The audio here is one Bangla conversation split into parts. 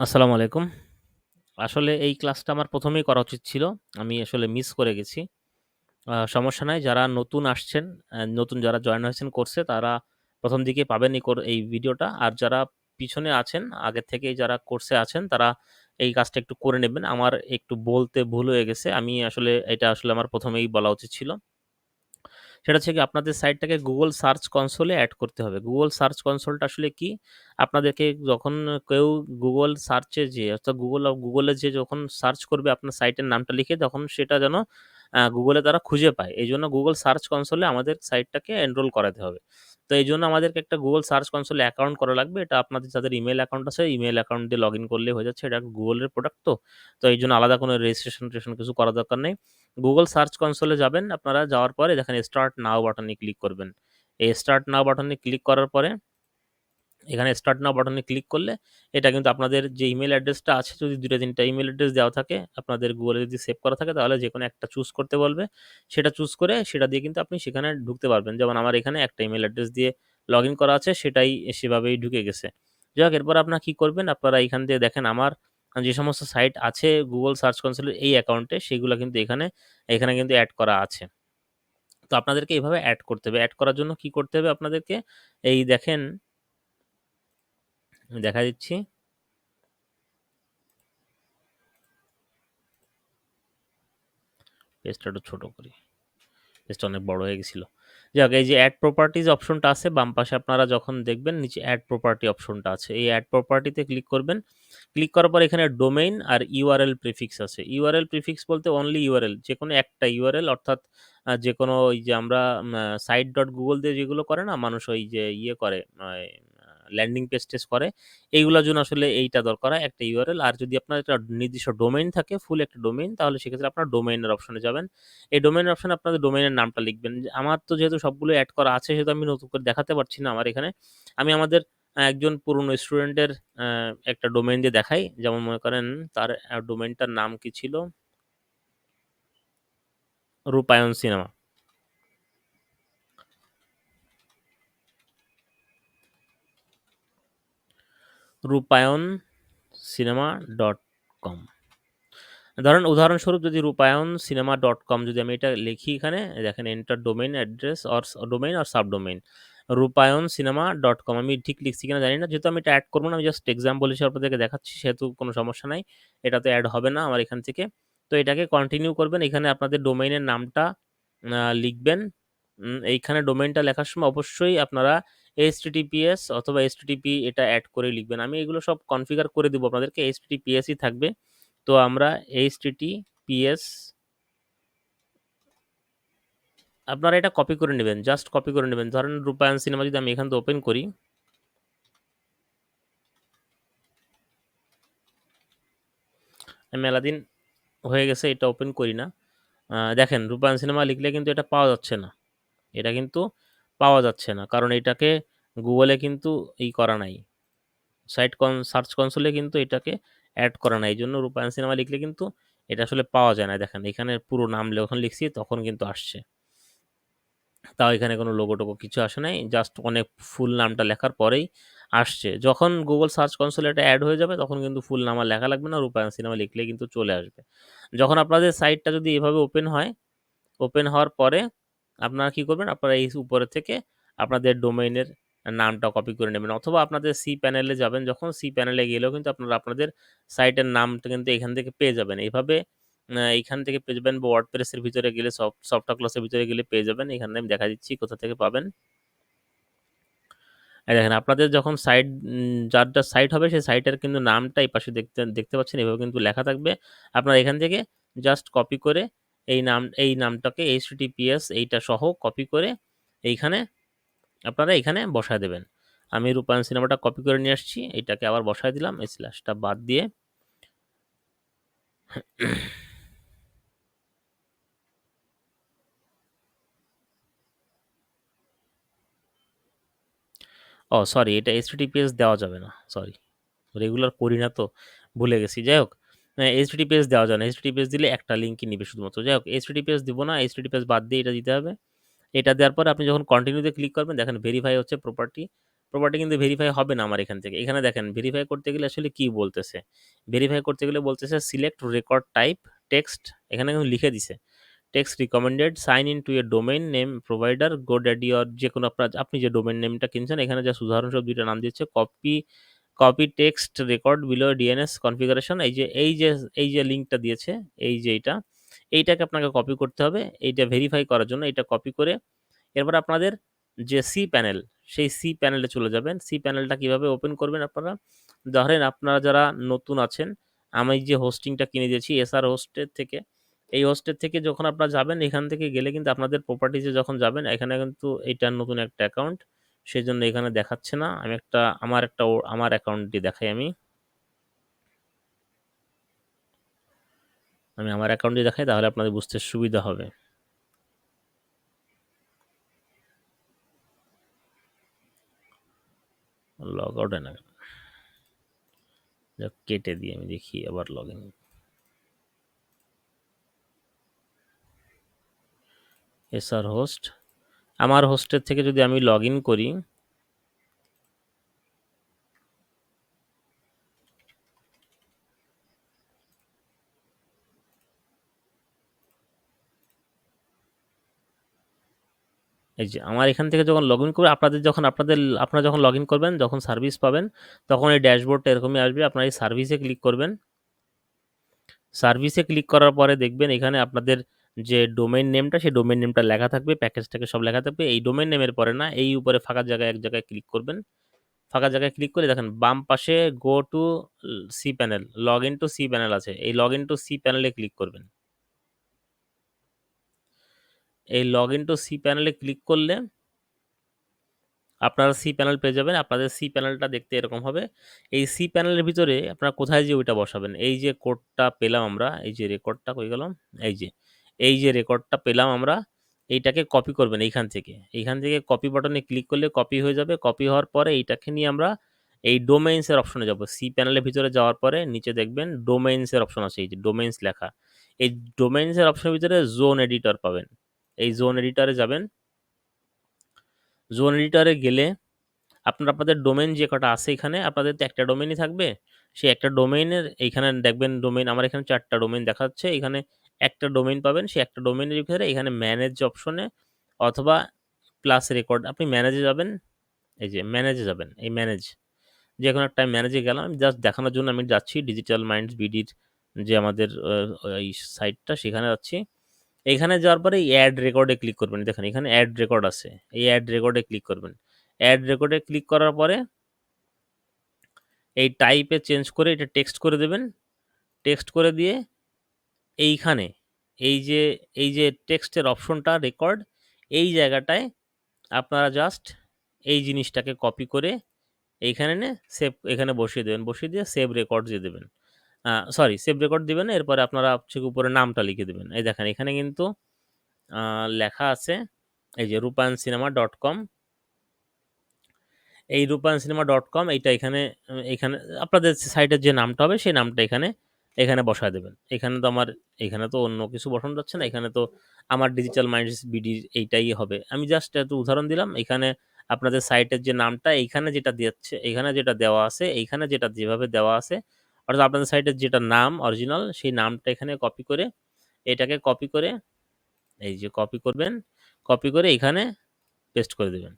আসসালামু আলাইকুম। আসলে এই ক্লাসটা আমার ১ম এই করা উচিত ছিল। আমি আসলে মিস করে গেছি। সমস্যা নাই। যারা নতুন আসছেন, নতুন যারা জয়েন হয়েছেন কোর্সে তারা ১ম দিকেই পাবেন এই ভিডিওটা। আর যারা পিছনে আছেন, আগের থেকেই যারা কোর্সে আছেন তারা এই কাজটা একটু করে নেবেন। আমার একটু বলতে ভুল হয়ে গেছে। আমি আসলে এটা আসলে আমার ১ম এই বলা উচিত ছিল। সেটা হচ্ছে গিয়ে আপনাদের সাইটটাকে Google সার্চ কনসোলে এড করতে হবে। Google সার্চ কনসোলটা আসলে কি? আপনাদেরকে যখন কেউ Google সার্চে যেয়ে অর্থাৎ Google এ যেয়ে যখন সার্চ করবে আপনার সাইটের নামটা লিখে তখন সেটা যেন Google এ তারা খুঁজে পায়। এইজন্য Google সার্চ কনসোলে আমাদের সাইটটাকে এনরোল করাতে হবে। তো এইজন্য আমাদেরকে একটা Google সার্চ কনসোলে অ্যাকাউন্ট করা লাগবে। এটা আপনাদের যাদের ইমেইল অ্যাকাউন্ট আছে, ইমেইল অ্যাকাউন্ট দিয়ে লগইন করলেই হয়ে যাচ্ছে। এটা Google এর প্রোডাক্ট তো। তো এইজন্য আলাদা কোনো রেজিস্ট্রেশন কিছু করার দরকার নেই। Google সার্চ কনসোলে যাবেন। আপনারা যাওয়ার পরে দেখেন স্টার্ট নাও বাটনে ক্লিক করবেন। এই স্টার্ট নাও বাটনে ক্লিক করার পরে এখানে স্টার্ট নাও বাটনে ক্লিক করলে এটা কিন্তু আপনাদের যে ইমেইল অ্যাড্রেসটা আছে যদি ২ টা ৩ টা ইমেইল অ্যাড্রেস দেওয়া থাকে, আপনাদের Google এ যদি সেভ করা থাকে তাহলে যেকোনো একটা চুজ করতে বলবে। সেটা চুজ করে সেটা দিয়ে কিন্তু আপনি সেখানে ঢুকতে পারবেন। যেমন আমার এখানে একটা ইমেইল অ্যাড্রেস দিয়ে লগইন করা আছে সেটাই সেভাবেই ঢুকে গেছে। যাই হোক এরপর আপনারা কি করবেন? আপনারা এখান দিয়ে দেখেন আমার যে সমস্ত সাইট আছে Google সার্চ কনসোলের এই অ্যাকাউন্টে সেগুলা কিন্তু এখানে কিন্তু এড করা আছে। তো আপনাদেরকে এভাবে এড করতে হবে। এড করার জন্য কি করতে হবে আপনাদেরকে? এই দেখেন আমি দেখা দিচ্ছি। পেজটা একটু ছোট করি। পেজটা অনেক বড় হয়ে গেছিল। যাই হোক এই যে এড প্রপার্টিজ অপশনটা আছে বাম পাশে আপনারা যখন দেখবেন নিচে এড প্রপার্টি অপশনটা আছে। এই এড প্রপার্টিতে ক্লিক করবেন। ক্লিক করার পর এখানে ডোমেইন আর ইউআরএল প্রিফিক্স আছে। ইউআরএল প্রিফিক্স বলতে অনলি ইউআরএল যেকোনো একটা ইউআরএল অর্থাৎ যেকোনো ওই যে আমরা সাইট ডট গুগল দিয়ে যেগুলো করে না মানুষ ওই যে ইয়ে করে ল্যান্ডিং পেজ টেজ করে এইগুলোর জন্য আসলে এইটা দরকার হয় একটা ইউআরএল। আর যদি আপনার একটা নির্দিষ্ট ডোমেইন থাকে ফুল একটা ডোমেইন তাহলে সেক্ষেত্রে আপনার ডোমেইনের অপশনে যাবেন। এই ডোমেইনের অপশনে আপনাদের ডোমেইনের নামটা লিখবেন। আমার তো যেহেতু সবগুলো এড করা আছে সেহেতু আমি নতুন করে দেখাতে পারছি না আমার এখানে। আমি আমাদের একজন পুরনো স্টুডেন্টের আ একটা ডোমেইন দিয়ে দেখাই। যেমন মনে করেন তার ডোমেইনটার নাম কি ছিল? রূপায়ণ সিনেমা। রূপায়ণ সিনেমা ডট কম। ধরেন উদাহরণস্বরূপ যদি রূপায়ণ সিনেমা ডট কম যদি আমি এটা লিখি এখানে দেখেন enter domain address or domain or subdomain রূপায়ণ সিনেমা ডট কম আমি ঠিক লিখছি কিনা জানি না যেহেতু আমি এটা অ্যাড করবো না আমি জাস্ট এক্সাম্পল হিসেবে আপনাদেরকে দেখাচ্ছি সেহেতু কোনো সমস্যা নাই এটা তো অ্যাড হবে না আমার এখান থেকে তো এটাকে কন্টিনিউ করবেন এখানে আপনাদের ডোমেইনের নামটা লিখবেন এইখানে ডোমেইনটা লেখার সময় অবশ্যই আপনারা এইচটিটিপিএস অথবা এইচটিটিপি এটা অ্যাড করে লিখবেন আমি এগুলো সব কনফিগার করে দিব আপনাদেরকে এইচটিটিপিএসই থাকবে তো আমরা এইচটিটিপিএস আপনারা এটা কপি করে নেবেন জাস্ট কপি করে নেবেন ধরেন রূপায়ণ সিনেমা যদি আমি এখান থেকে ওপেন করি আমি মেলাদিন হয়ে গেছে এটা ওপেন করি না দেখেন রূপায়ণ সিনেমা লিখলে কিন্তু এটা পাওয়া যাচ্ছে না এটা কিন্তু পাওয়া যাচ্ছে না কারণ এটাকে গুগলে কিন্তু করা নাই সার্চ কনসোলে কিন্তু এটাকে অ্যাড করা নাই এই জন্য রূপায়ণ সিনেমা লিখলে কিন্তু এটা আসলে পাওয়া যায় না দেখেন এখানে পুরো নাম যখন লিখছি তখন কিন্তু আসছে তাও এখানে কোনো লোগো-টোগো কিছু আসে নাই। জাস্ট অনেক ফুল নামটা লেখার পরেই আসছে। যখন Google সার্চ কনসোলে এটা এড হয়ে যাবে তখন কিন্তু ফুল নাম আর লেখা লাগবে না। রূপায়ণ সিনেমা লিখলেই কিন্তু চলে আসবে। যখন আপনাদের সাইটটা যদি এভাবে ওপেন হয়, ওপেন হওয়ার পরে আপনারা কি করবেন? আপনারা এই উপরে থেকে আপনাদের ডোমেইনের নামটা কপি করে নেবেন অথবা আপনাদের সি প্যানেলে যাবেন যখন সি প্যানেলে গেলেও কিন্তু আপনারা আপনাদের সাইটের নামটা কিন্তু এখান থেকে পেয়ে যাবেন। এভাবে এইখান থেকে পেয়ে যাবেন বা WordPress এর ভিতরে গেলে সফটওয়্যার ক্লাসের ভিতরে গেলে পেয়ে যাবেন। এখানে আমি দেখা দিচ্ছি কোথা থেকে পাবেন। এই দেখেন আপনাদের যখন যার সাইট হবে সেই সাইটের কিন্তু নামটা এই পাশে দেখতে দেখতে পাচ্ছেন এভাবে কিন্তু লেখা থাকবে। আপনারা এখান থেকে জাস্ট কপি করে এই নামটাকে https এইটা সহ কপি করে এইখানে আপনারা এখানে বসায় দেবেন। আমি রূপায়ণ সিনেমাটা কপি করে নিয়ে আসছি। এটাকে আবার বসায় দিলাম এই স্ল্যাশটা বাদ দিয়ে সরি এটা https দেওয়া যাবে না। সরি। রেগুলার করি না তো ভুলে গেছি। যাই হোক https দেওয়া যায় না। https দিলে একটা লিঙ্কই নিবে শুধুমাত্র। যাই হোক https দিব না। https বাদ দিয়ে এটা দিতে হবে। এটা দেওয়ার পরে আপনি যখন কন্টিনিউ তে ক্লিক করবেন দেখেন ভেরিফাই হচ্ছে প্রপার্টি। প্রপার্টি কিন্তু ভেরিফাই হবে না আমার এখান থেকে। এখানে দেখেন ভেরিফাই করতে গেলে আসলে কি বলতেছে, ভেরিফাই করতে গেলে বলতেছে সিলেক্ট রেকর্ড টাইপ টেক্সট, এখানে কিন্তু লিখে দিছে text recommended, sign in to a domain name provider, GoDaddy or যে কোনো আপনার আপনি যে ডোমেইন নেমটা কিনছেন এখানে জাস্ট উদাহরণস্বরূপ দুইটা নাম দিচ্ছে, copy text record below DNS configuration, এই যে লিঙ্কটা দিয়েছে, এই যে এইটাকে আপনাকে কপি করতে হবে এইটা ভেরিফাই করার জন্য। এটা কপি করে এরপর আপনাদের যে সি প্যানেল, সেই সি প্যানেলে চলে যাবেন। সি প্যানেলটা কিভাবে ওপেন করবেন আপনারা, ধরেন আপনারা যারা নতুন আছেন, আমি যে হোস্টিংটা কিনে দিয়েছি এসআর হোস্টের থেকে, এই হোস্টের থেকে যখন আপনারা যাবেন এখান থেকে গেলে কিন্তু আপনাদের প্রপার্টিজে যখন যাবেন এখানে কিন্তু এইটার নতুন একটা অ্যাকাউন্ট, সেই জন্য এখানে দেখাচ্ছে না। আমি আমার অ্যাকাউন্টটি দেখাই, আমি আমার অ্যাকাউন্টটি দেখাই, তাহলে আপনাদের বুঝতে সুবিধা হবে। লগ আউট না, কেটে দিয়ে আমি দেখি আবার লগ ইন। এসআর হোস্ট, আমার হোস্টের থেকে যদি আমি লগ ইন করি, এই যে আমার এখান থেকে যখন লগ ইন করবে, আপনারা যখন লগ ইন করবেন, যখন সার্ভিস পাবেন, তখন এই ড্যাশবোর্ডটা এরকমই আসবে। আপনারা এই সার্ভিসে ক্লিক করবেন। সার্ভিসে ক্লিক করার পরে দেখবেন এখানে আপনাদের যে ডোমেইন নেমটা, সেই ডোমেইন নেমটা লেখা থাকবে, প্যাকেজটাকে সব লেখা থাকবে। এই ডোমেইন নেমের পরে না, এই উপরে ফাঁকা জায়গায় এক জায়গায় ক্লিক করবেন। ফাঁকা জায়গায় ক্লিক করে দেখেন বাম পাশে go to cPanel, log in to cPanel আছে, এই লগ ইন টু সি প্যানেলে ক্লিক করবেন। এই লগ ইন টু সি প্যানেলে ক্লিক করলে আপনারা সি প্যানেল পেয়ে যাবেন। আপনাদের সি প্যানেলটা দেখতে এরকম হবে। এই সি প্যানেলের ভিতরে আপনারা কোথায় যে ওইটা বসাবেন, এই যে কোডটা পেলাম আমরা, এই যে রেকর্ডটা কই গেল, এই যে রেকর্ডটা পেলাম আমরা, এইটাকে কপি করবেন এইখান থেকে কপি বাটনে ক্লিক করলে কপি হয়ে যাবে। কপি হওয়ার পরে এইটাকে নিয়ে আমরা এই ডোমেইনসের অপশনে যাব। সি প্যানেলের ভিতরে যাওয়ার পরে নিচে দেখবেন ডোমেইনসের অপশন আছে, এই যে ডোমেইনস লেখা, এই ডোমেইনসের অপশনের ভিতরে জোন এডিটর পাবেন। এই জোন এডিটরে যাবেন। জোন এডিটরে গেলে আপনাদের ডোমেইন যে কটা আছে, এখানে আপনাদের তো একটা ডোমেইনই থাকবে, সেই একটা ডোমেইনের এইখানে দেখবেন ডোমেইন, আমার এখানে 4টা ডোমেইন দেখাচ্ছে, এখানে একটা ডোমেইন পাবেন। সেই একটা ডোমেইনের ভিতরে এখানে ম্যানেজ অপশনে অথবা প্লাস রেকর্ড, আপনি ম্যানেজে যাবেন, এই যে ম্যানেজে যাবেন, এই ম্যানেজ যে কোনো একটা ম্যানেজে গেলাম, আমি জাস্ট দেখানোর জন্য আমি যাচ্ছি ডিজিটাল মাইন্ডস বিডির যে আমাদের এই সাইটটা, সেখানে যাচ্ছি। এখানে যাওয়ার পরে অ্যাড রেকর্ডে ক্লিক করবেন, দেখেন এখানে অ্যাড রেকর্ড আছে, এই অ্যাড রেকর্ডে ক্লিক করবেন। অ্যাড রেকর্ডে ক্লিক করার পরে এই টাইপে চেঞ্জ করে এটা টেক্সট করে দেবেন। টেক্সট করে দিয়ে এইখানে এই যে টেক্সটের অপশনটা রেকর্ড, এই জায়গাটায় আপনারা জাস্ট এই জিনিসটাকে কপি করে এইখানে এনে এখানে বসিয়ে দেবেন। বসিয়ে দিয়ে সেভ রেকর্ড দিয়ে দেবেন। সেভ রেকর্ড দিবেন। এরপরে আপনারা হচ্ছে উপরে নামটা লিখে দেবেন। এই দেখেন এখানে কিন্তু লেখা আছে, এই যে rupancinema.com, এই rupancinema.com, এইটা এখানে আপনাদের সাইটের যে নামটা হবে সেই নামটা এখানে বসায় দেবেন। এখানে তো অন্য কিছু বসানো যাচ্ছে না, এখানে তো আমার ডিজিটাল মাইন্ডস বিডির এইটাই হবে। আমি জাস্ট একটু উদাহরণ দিলাম। এখানে আপনাদের সাইটের যে নামটা এইখানে যেটা দিচ্ছে, এখানে যেটা দেওয়া আছে, এইখানে যেটা যেভাবে দেওয়া আছে, অর্থাৎ আপনাদের সাইটের যেটা নাম অরিজিনাল, সেই নামটা এখানে কপি করে, এটাকে কপি করে এই যে কপি করবেন, কপি করে এখানে পেস্ট করে দেবেন।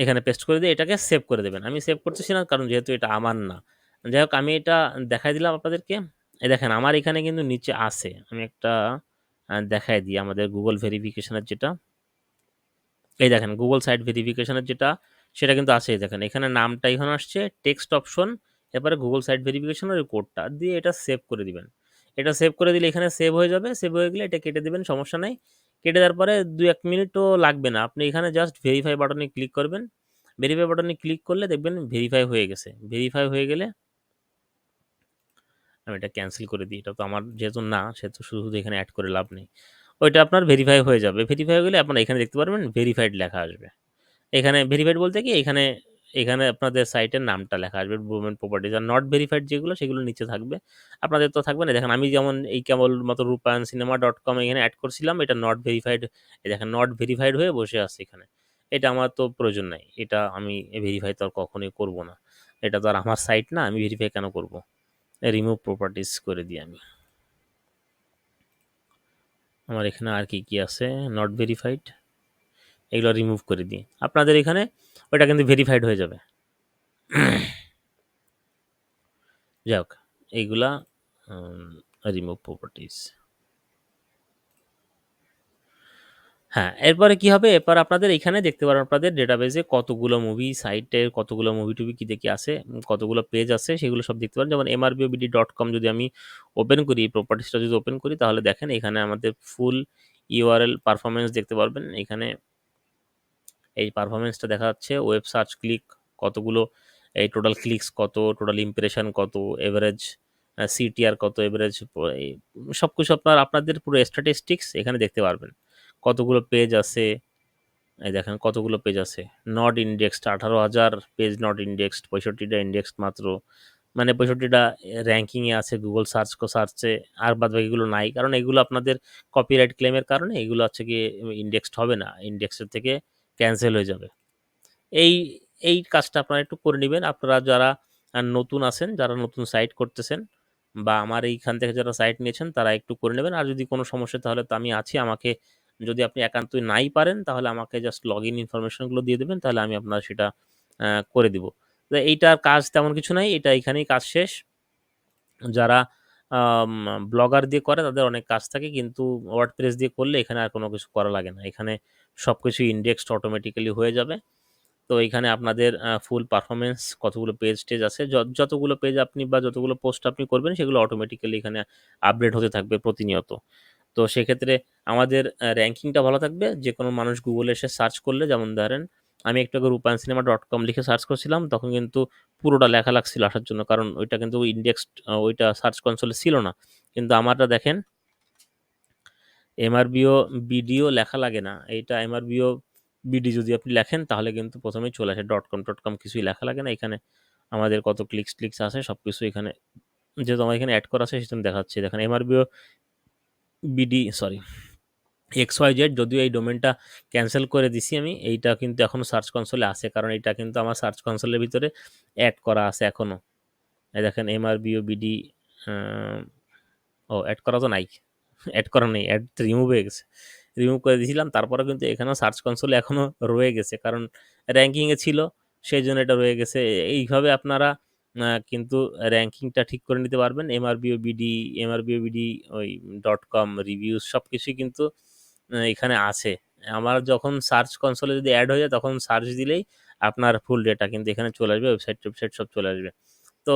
এখানে পেস্ট করে দিয়ে এটাকে সেভ করে দেবেন। আমি সেভ করতেছি না, কারণ যেহেতু এটা আমার না। যাই হোক, আমি এটা দেখাই দিলাম আপনাদেরকে। এই দেখেন আমার এখানে কিন্তু নিচে আছে, আমি একটা দেখাই দিই আমাদের গুগল ভেরিফিকেশনের যেটা, এই দেখেন গুগল সাইট ভেরিফিকেশনের যেটা, সেটা কিন্তু আছে। এই দেখেন এখানে নামটা এখানে আসছে, টেক্সট অপশন, এরপরে গুগল সাইট ভেরিফিকেশনের কোডটা দিয়ে এটা সেভ করে দিবেন। এটা সেভ করে দিলে এখানে সেভ হয়ে যাবে। সেভ হয়ে গেলে এটা কেটে দিবেন, সমস্যা নাই। কেটে দেওয়ার পরে 2-1 মিনিটও লাগবে না, আপনি এখানে জাস্ট ভেরিফাই বাটনে ক্লিক করবেন। ভেরিফাই বাটনে ক্লিক করলে দেখবেন ভেরিফাই হয়ে গেছে। ভেরিফাই হয়ে গেলে আমি এটা ক্যান্সেল করে দিই, এটা তো আমার যেহেতু না, সেহেতু শুধু শুধু এখানে অ্যাড করে লাভ নেই। ওইটা আপনার ভেরিফাই হয়ে যাবে। ভেরিফাই হয়ে গেলে আপনারা এখানে দেখতে পারবেন ভেরিফাইড লেখা আসবে। এখানে ভেরিফাইড বলতে কি, এখানে এখানে আপনাদের সাইটের নামটা লেখা আসবে, domain properties. Are not verified যেগুলো, সেগুলো নিচে থাকবে, আপনাদের তো থাকবে না। দেখেন আমি যেমন এই কেবলমাত্র rupancinema.com এখানে অ্যাড করছিলাম, এটা নট ভেরিফাইড, এই দেখেন নট ভেরিফাইড হয়ে বসে আছে এখানে। এটা আমার তো প্রয়োজন নাই। এটা আমি ভেরিফাই তো আর কখনোই করব না। এটা তো আর আমার সাইট না, আমি ভেরিফাই কেন করব? রিমুভ প্রপার্টিজ করে দিই আমি। আমার এখানে আর কি কি আছে? নট ভেরিফাইড, এগুলো রিমুভ করে দিই। আপনাদের এখানে ওটা কিন্তু ভেরিফাইড হয়ে যাবে। যাই হোক, এইগুলা রিমুভ প্রপার্টিজ। হ্যাঁ, এরপরে কি হবে? এরপর আপনাদের এখানে দেখতে পারেন আপনাদের ডেটাবেসে কতগুলো মুভি, সাইটের কতগুলো মুভি-টুভি কি দেখি আছে, কতগুলো পেজ আছে সেগুলো সব দেখতে পারেন। যেমন mrbobd.com যদি আমি ওপেন করি, প্রপার্টিসটা যদি ওপেন করি তাহলে দেখেন এখানে আমাদের ফুল ইউআরএল পারফরম্যান্স দেখতে পারবেন। এখানে এই পারফরম্যান্সটা দেখা যাচ্ছে, ওয়েব সার্চ ক্লিক কতগুলো, এই টোটাল ক্লিকস কত, টোটাল ইমপ্রেশন কত, এভারেজ সিটিআর কত, এভারেজ সব কিছু আপনাদের পুরো স্ট্যাটিস্টিক্স এখানে দেখতে পারবেন। কতগুলো পেজ আছে, এই দেখেন কতগুলো পেজ আছে। Not indexed 18,000 page not indexed, 65টা ইন্ডেক্সড মাত্র, মানে 65টা র্যাঙ্কিংয়ে আছে গুগল সার্চে, আর বাদ বাকিগুলো নাই, কারণ এগুলো আপনাদের কপিরাইট ক্লেমের কারণে এগুলো হচ্ছে গিয়ে ইন্ডেক্সড হবে না, ইন্ডেক্সের থেকে ক্যান্সেল হয়ে যাবে। এই এই কাজটা আপনারা একটু করে নেবেন। আপনারা যারা নতুন আছেন, যারা নতুন সাইট করতেছেন, বা আমার এইখান থেকে যারা সাইট নিয়েছেন তারা একটু করে নেবেন। আর যদি কোনো সমস্যা, তাহলে তো আমি আছি, আমাকে যদি আপনি একান্তই নাই পারেন তাহলে আমাকে জাস্ট লগ ইন ইনফরমেশনগুলো দিয়ে দেবেন, তাহলে আমি আপনার সেটা করে দিব। তো এইটার কাজ তেমন কিছু নাই, এটা এখানেই কাজ শেষ। যারা ব্লগার দিয়ে করে তাদের অনেক কাজ থাকে, কিন্তু ওয়ার্ডপ্রেস দিয়ে করলে এখানে আর কোনো কিছু করা লাগে না। এখানে সব কিছু ইন্ডেক্সড অটোমেটিক্যালি হয়ে যাবে। তো এখানে আপনাদের ফুল পারফরমেন্স, কতগুলো পেজ টেজ আছে, যতগুলো পেজ আপনি বা যতগুলো পোস্ট আপনি করবেন সেগুলো অটোমেটিক্যালি এখানে আপডেট হতে থাকবে প্রতিনিয়ত। তো সেক্ষেত্রে আমাদের র্যাঙ্কিংটা ভালো থাকবে। যে কোনো মানুষ গুগলে এসে সার্চ করলে, যেমন ধরেন আমি একটু আগে rupancinema.com লিখে সার্চ করছিলাম, তখন কিন্তু পুরোটা লেখা লাগছিল আসার জন্য, কারণ ওইটা কিন্তু ইন্ডেক্সড, ওইটা সার্চ কনসোলে ছিল না। কিন্তু আমারটা দেখেন, এমআরবিও বিডিও লেখা লাগে না, এইটা এমআরবিও বিডি যদি আপনি লেখেন তাহলে কিন্তু প্রথমেই চলে আসে, .com কিছুই লেখা লাগে না। এখানে আমাদের কত ক্লিক্স আছে সব কিছু এখানে, যেহেতু আমার এখানে অ্যাড করা আছে সেজন্য দেখাচ্ছে। দেখেন এমআরবিও বিডি, সরি, XYZ, যদিও এই ডোমেনটা ক্যান্সেল করে দিছি আমি, এইটা কিন্তু এখনও সার্চ কনসোলে আছে, কারণ এটা কিন্তু আমার সার্চ কনসোলের ভিতরে অ্যাড করা আছে এখনও। এই দেখেন এমআরবিও বিডি, ও অ্যাড করা তো নাই, অ্যাড করা নেই, অ্যাড রিমুভ হয়ে গেছে, রিমুভ করে দিয়েছিলাম, তারপরে কিন্তু এখানেও সার্চ কনসোলে এখনও রয়ে গেছে, কারণ র্যাঙ্কিংয়ে ছিল সেই জন্য এটা রয়ে গেছে। এইভাবে আপনারা কিন্তু র্যাঙ্কিংটা ঠিক করে নিতে পারবেন। এমআরবিও বিডি ওই .com রিভিউজ সব কিছুই কিন্তু এখানে আছে। আমার যখন সার্চ কনসোলে যদি অ্যাড হয়ে যায় তখন সার্চ দিলেই আপনার ফুল ডেটা কিন্তু এখানে চলে আসবে, ওয়েবসাইট সব চলে আসবে। তো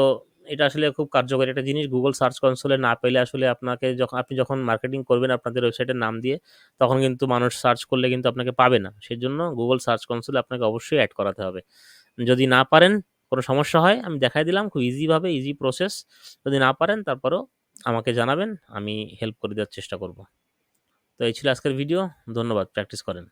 এটা আসলে খুব কার্যকরী একটা জিনিস। গুগল সার্চ কনসোলে না পেলে আসলে আপনাকে, আপনি যখন মার্কেটিং করবেন আপনাদের ওয়েবসাইটের নাম দিয়ে, তখন কিন্তু মানুষ সার্চ করলে কিন্তু আপনাকে পাবে না। সেজন্য গুগল সার্চ কনসোলে আপনাকে অবশ্যই অ্যাড করাতে হবে। যদি না পারেন, কোনো সমস্যা হয়, আমি দেখাই দিলাম খুব ইজিভাবে, ইজি প্রসেস। যদি না পারেন তারপরেও আমাকে জানাবেন, আমি হেল্প করে দেওয়ার চেষ্টা করব। তো এই ছিল আজকের ভিডিও। ধন্যবাদ, প্র্যাকটিস করেন।